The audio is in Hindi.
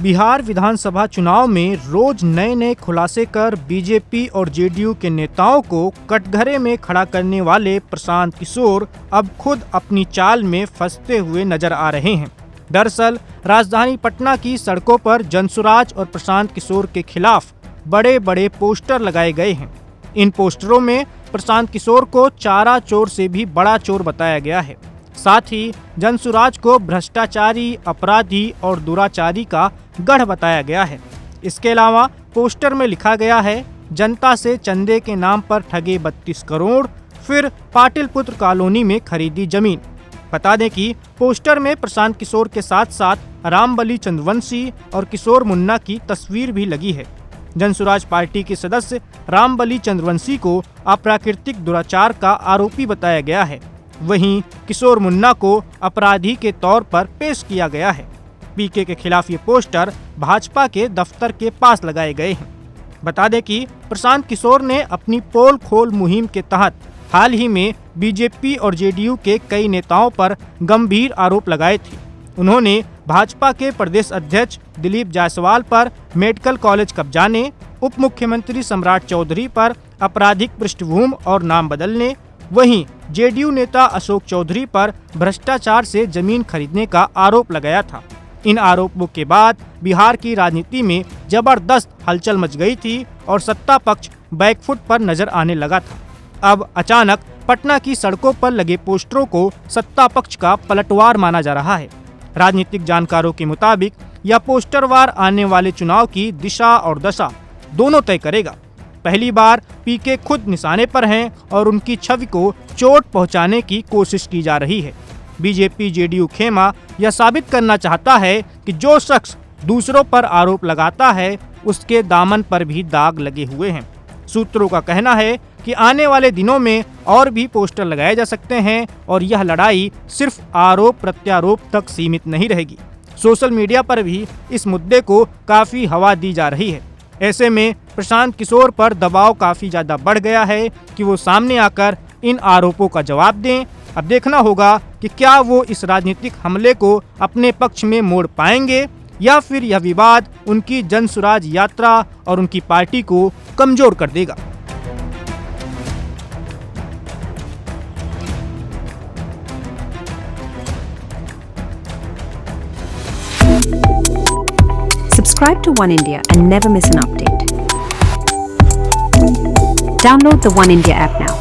बिहार विधानसभा चुनाव में रोज नए नए खुलासे कर बीजेपी और जेडीयू के नेताओं को कटघरे में खड़ा करने वाले प्रशांत किशोर अब खुद अपनी चाल में फंसते हुए नजर आ रहे हैं। दरअसल राजधानी पटना की सड़कों पर जनसुराज और प्रशांत किशोर के खिलाफ बड़े बड़े पोस्टर लगाए गए हैं। इन पोस्टरों में प्रशांत किशोर को चारा चोर से भी बड़ा चोर बताया गया है। साथ ही जनसुराज को भ्रष्टाचारी, अपराधी और दुराचारी का गढ़ बताया गया है। इसके अलावा पोस्टर में लिखा गया है, जनता से चंदे के नाम पर ठगे 32 करोड़, फिर पाटिल पुत्र कॉलोनी में खरीदी जमीन। बता दें कि पोस्टर में प्रशांत किशोर के साथ साथ रामबली चंद्रवंशी और किशोर मुन्ना की तस्वीर भी लगी है। जनसुराज पार्टी के सदस्य रामबली चंद्रवंशी को अप्राकृतिक दुराचार का आरोपी बताया गया है। वहीं किशोर मुन्ना को अपराधी के तौर पर पेश किया गया है। पीके के खिलाफ ये पोस्टर भाजपा के दफ्तर के पास लगाए गए हैं। बता दें कि प्रशांत किशोर ने अपनी पोल खोल मुहिम के तहत हाल ही में बीजेपी और जेडीयू के कई नेताओं पर गंभीर आरोप लगाए थे। उन्होंने भाजपा के प्रदेश अध्यक्ष दिलीप जायसवाल पर मेडिकल कॉलेज कब्जाने, उप मुख्यमंत्री सम्राट चौधरी पर आपराधिक पृष्ठभूमि और नाम बदलने, वहीं जेडीयू नेता अशोक चौधरी पर भ्रष्टाचार से जमीन खरीदने का आरोप लगाया था। इन आरोपों के बाद बिहार की राजनीति में जबरदस्त हलचल मच गई थी और सत्ता पक्ष बैकफुट पर नजर आने लगा था। अब अचानक पटना की सड़कों पर लगे पोस्टरों को सत्ता पक्ष का पलटवार माना जा रहा है। राजनीतिक जानकारों के मुताबिक यह पोस्टरवार आने वाले चुनाव की दिशा और दशा दोनों तय करेगा। पहली बार पीके खुद निशाने पर हैं और उनकी छवि को चोट पहुंचाने की कोशिश की जा रही है। बीजेपी जेडीयू खेमा यह साबित करना चाहता है कि जो शख्स दूसरों पर आरोप लगाता है उसके दामन पर भी दाग लगे हुए हैं। सूत्रों का कहना है कि आने वाले दिनों में और भी पोस्टर लगाए जा सकते हैं और यह लड़ाई सिर्फ आरोप प्रत्यारोप तक सीमित नहीं रहेगी। सोशल मीडिया पर भी इस मुद्दे को काफी हवा दी जा रही है। ऐसे में प्रशांत किशोर पर दबाव काफी ज्यादा बढ़ गया है कि वो सामने आकर इन आरोपों का जवाब दें। अब देखना होगा कि क्या वो इस राजनीतिक हमले को अपने पक्ष में मोड़ पाएंगे या फिर यह विवाद उनकी जनसुराज यात्रा और उनकी पार्टी को कमजोर कर देगा। Subscribe to One India and never miss an update. Download the One India app now.